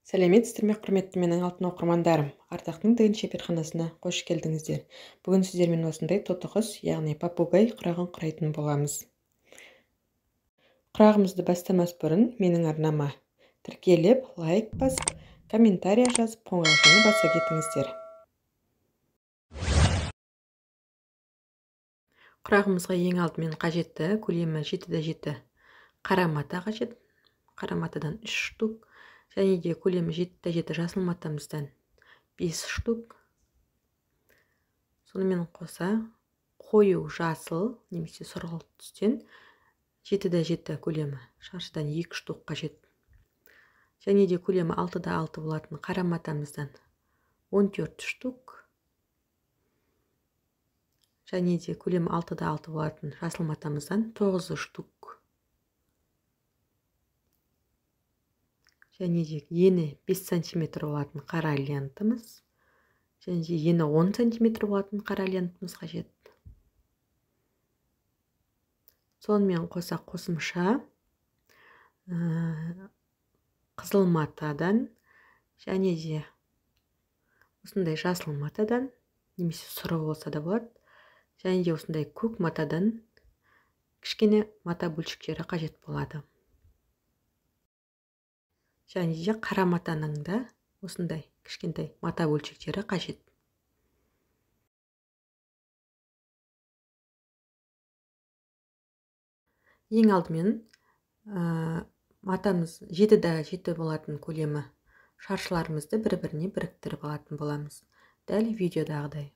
Сәлеметсіздер ме, құрметті менің алтын оқырмандарым. Ардақтың тігін шеберханасына қош келдіңіздер. Бүгін сіздермен осындай тоты құс, яғни попугай құрағын құрайтын боламыз. Құрағымызды бастамас бұрын менің арнама тіркеліп, лайк басып, комментария жазып, қоңыраушаны баса кетіңіздер. Құрағымызға ең алдымен қажетті көлемі 7-7 қара мата қажет. Қара матадан 3 штук. Және де көлемі 7-7 жасыл матамыздан 5 штук. Сонымен қоса қою жасыл немесе сұрғылт түстен 7-7 көлемі шаршыдан 2 штук қажет. Және де көлемі 6-6 болатын қара матамыздан 14 штук. Және де көлемі 6-6 болатын жасыл матамыздан 9 штук. Және де ені 5 см болатын қара лентамыз. Және де ені 10 см болатын қара лентамыз қажет. Сонымен қоса қосымша қызыл матадан және де осындай жасыл матадан немесе сұры болса да болады. Және де осындай көк матадан кішкене мата бөлшектері қажет болады. Және де қара матаның да осындай кішкентай мата бөлшектері қажет. Ең алдымен матамыз 7-7 болатын көлемі шаршыларымызды бір-біріне біріктіріп алатын боламыз. Дәл видеодағыдай.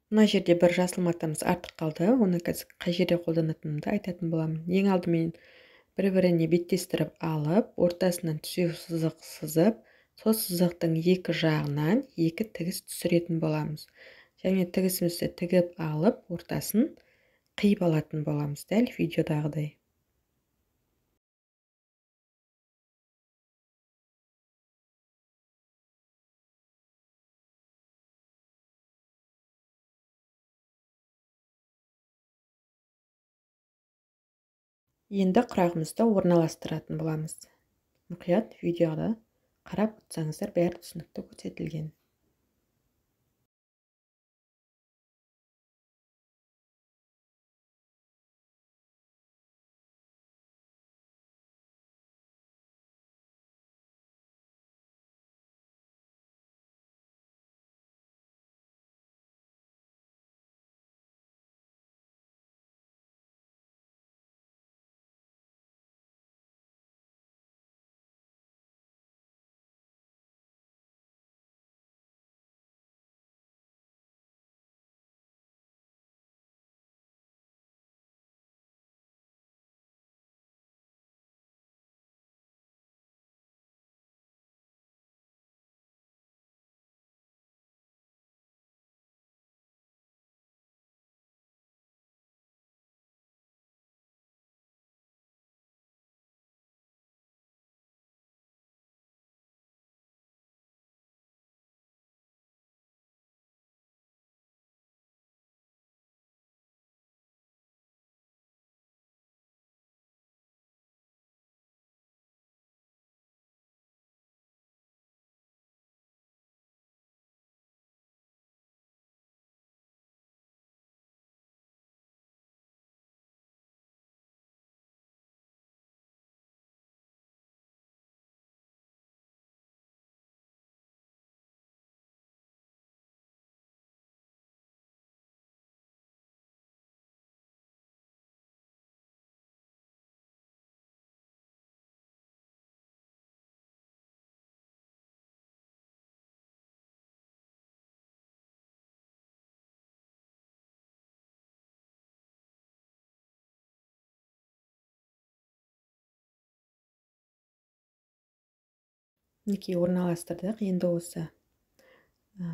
Мына жерде бір жасыл матамыз артық қалды. Оны қай жерде қолданатынымды айтатын боламын. Ең алдымен бір-біріне беттестіріп алып, ортасынан түсеу сызық сызып, сол сызықтың екі жағынан екі тігіс түсіретін боламыз. Және тігісімізді тігіп алып, ортасын қиып алатын боламыз. Дәл видеодағыдай. Енді құрағымызды орналастыратын боламыз. Мұқият видеода қарап отырсаңыздар, бәрі түсінікті көрсетілген. Мінекей орналастырдық. Енді осы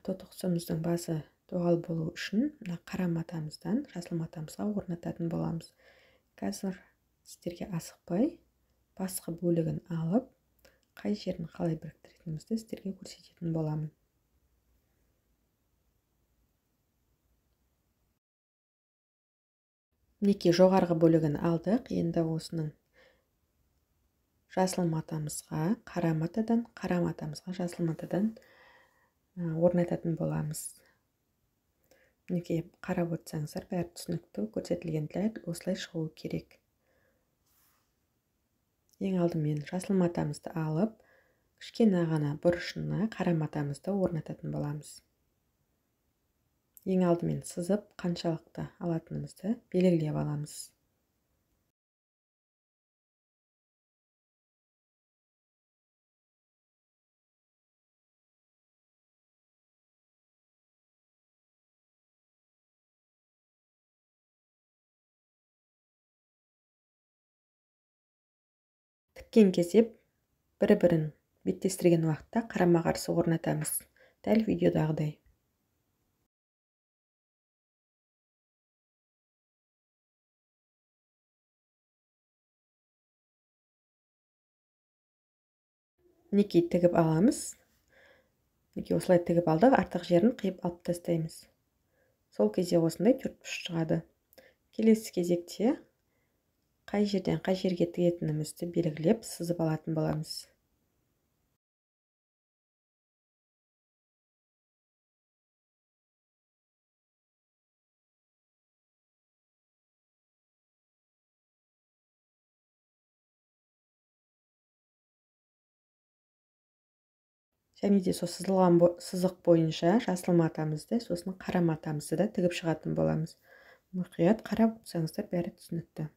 тоты құсымыздың басы доғал болу үшін қара матамыздан жасыл матамызға орнататын боламыз. Қазір сіздерге асықпай басқы бөлігін алып, қай жерін қалай біріктіретінімізді сіздерге көрсететін боламын. мінекей жоғарғы бөлігін алдық. Енді осының жасыл матамызға, қара матадан, қара матамызға жасыл матадан орнататын боламыз. Мінекей қарап отырсаңыздар, бәрі түсінікті, көрсетілген дәл осылай шығуы керек. Ең алдымен жасыл матамызды алып, кішкене ғана бұрышына қара матамызды орнататын боламыз. Ең алдымен сызып, қаншалықты алатынымызды белгілеп аламыз. Тіккен кезде бір-бірін беттестірген уақытта қарама-қарсы орнатамыз. Дәл видеодағыдай. Мінекей тігіп аламыз. Мінекей осылай тігіп алдық, артық жерін қиып алып тастаймыз. Сол кезде осындай төртбұрыш шығады. Келесі кезекте қай жерден қай жерге тігетінімізді белгілеп сызып алатын боламыз. Және де сол сызылған сызық бойынша жасыл матамызды, сосын қара матамызды да тігіп шығатын боламыз. Мұқият қарап отырсаңыздар, бәрі түсінікті.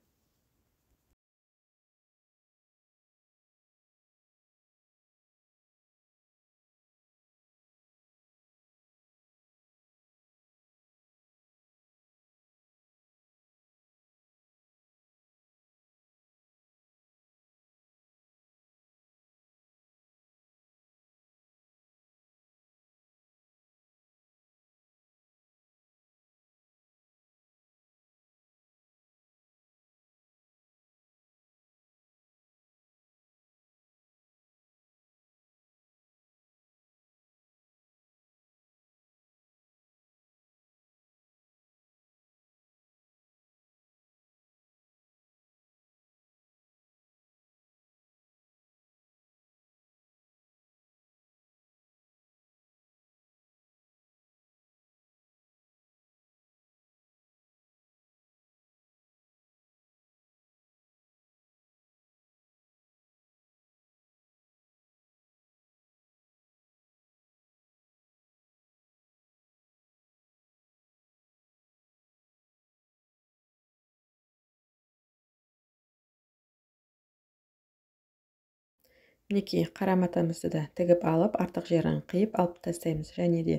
Мінекей қара матамызды да тігіп алып, артық жерін қиып алып тастаймыз. Және де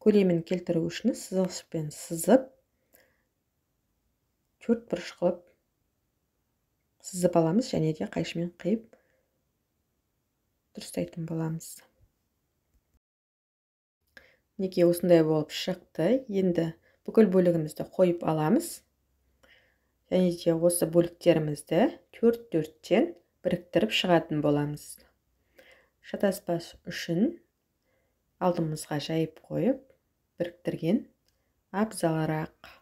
көлемін келтіру үшін сызғышпен сызып, төртбұрыш қылып сызып аламыз, және де қайшымен қиып дұрыстайтын боламыз. Мінекей осындай болып шықты. Енді бүкіл бөлігімізді қойып аламыз. Және де осы бөліктерімізді төрт-төрттен біріктіріп шығатын боламыз. Шатаспас үшін алдымызға жайып қойып, біріктірген абзалырақ.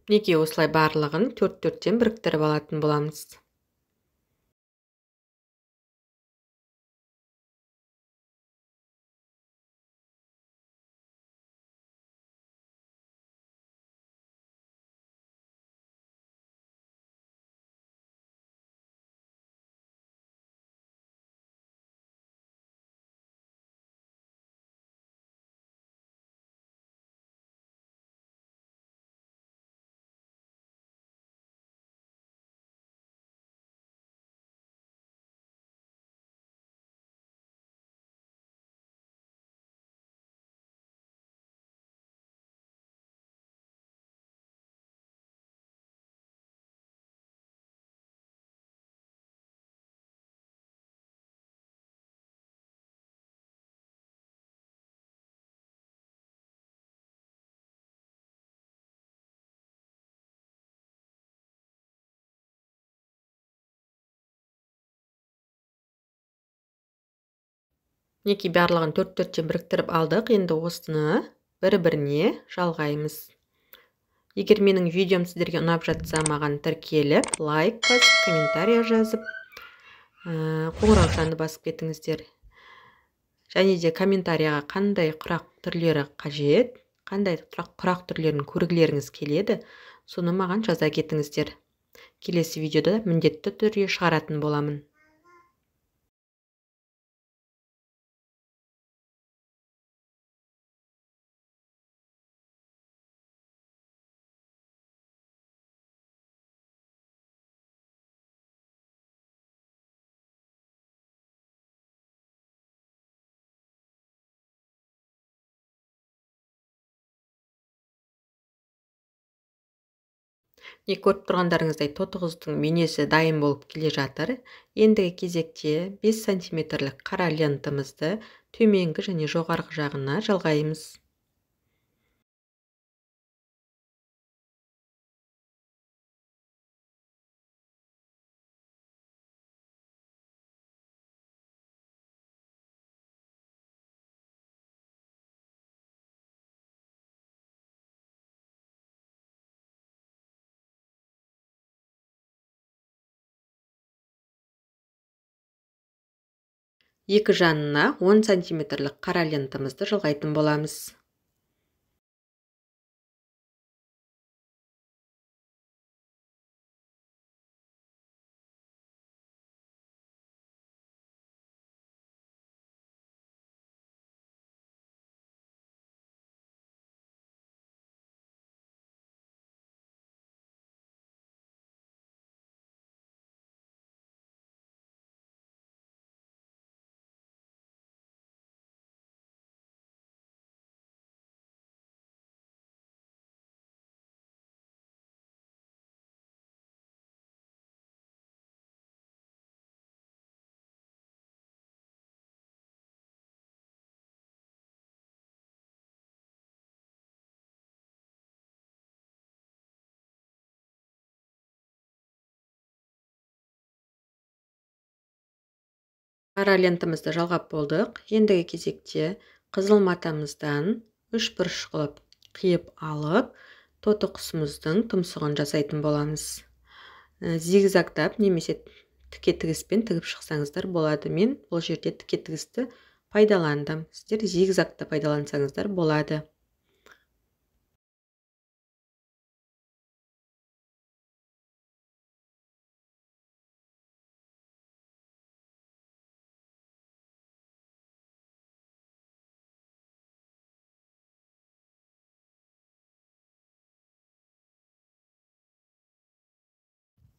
Мінекей осылай барлығын төрт-төрттен біріктіріп алатын боламыз. Мінекей барлығын 4-4-тен біріктіріп алдық. Енді осыны бір-біріне жалғаймыз. Егер менің видеом сіздерге ұнап жатса, маған тіркеліп, лайк басып, комментария жазып, қоңыраушаны басып кетіңіздер. Және де комментарияға қандай құрақ түрлері қажет, қандай құрақ түрлерін көргілеріңіз келеді, соны маған жаза кетіңіздер. Келесі видеода міндетті түрде шығаратын боламын. Көріп тұрғандарыңыздай тотықұздың бейнесі дайын болып келе жатыр. Ендігі кезекте 5 сантиметрлік қара лентамызды төменгі және жоғарғы жағына жалғаймыз. Екі жанына 10 сантиметрлік қара лентамызды жалғайтын боламыз. Қара лентамызды жалғап болдық. Ендігі кезекте қызыл матамыздан 3 бұрыш қылып қиып алып, тотықұсымыздың тұмсығын жасайтын боламыз. Зигзагдап немесе тіке тігіспен тігіп шықсаңыздар болады. Мен бұл жерде тіке тігісті пайдаландым. Сіздер зигзагты пайдалансаңыздар болады.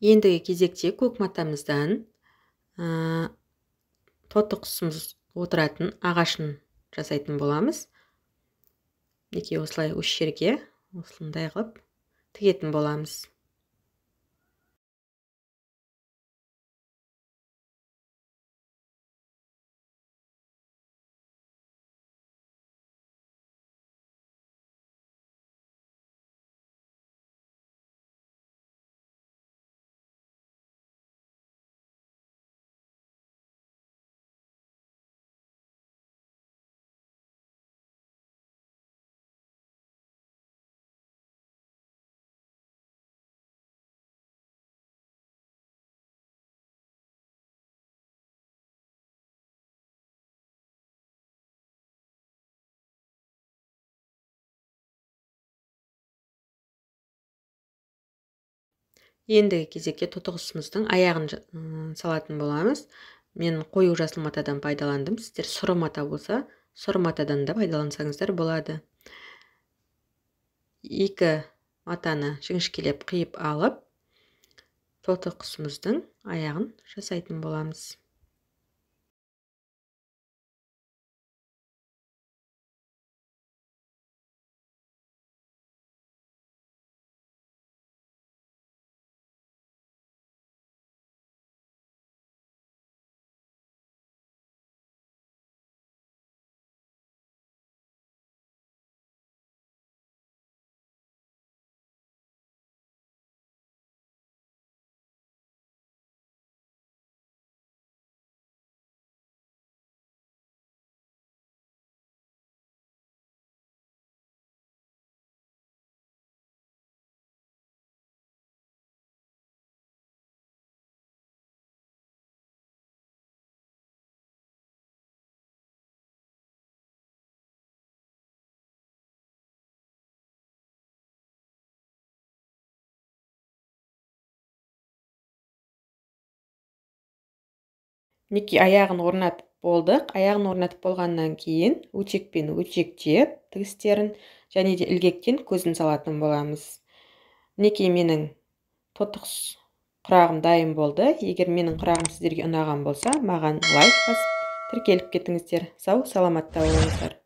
Ендігі кезекте көк матамыздан тотықұсымыз отыратын ағашын жасайтын боламыз. Мінекей осылай осы жерге осындай қылып тігетін боламыз. Ендігі кезекте тотықұсымыздың аяғын салатын боламыз. Мен қою жасыл матадан пайдаландым. Сіздер сұры мата болса, сұры матадан да пайдалансаңыздар болады. Екі матаны жіңішкелеп қиып алып, тотықұсымыздың аяғын жасайтын боламыз. мінекей аяғын орнатып болдық. Аяғын орнатып болғаннан кейін өтекпен өтектеп тігістерін және де ілгектен көзін салатын боламыз. Мінекей менің тотық құрағым дайын болды. Егер менің құрағым сіздерге ұнаған болса, маған лайк басып тіркеліп кетіңіздер. Сау саламатта болыңыздар.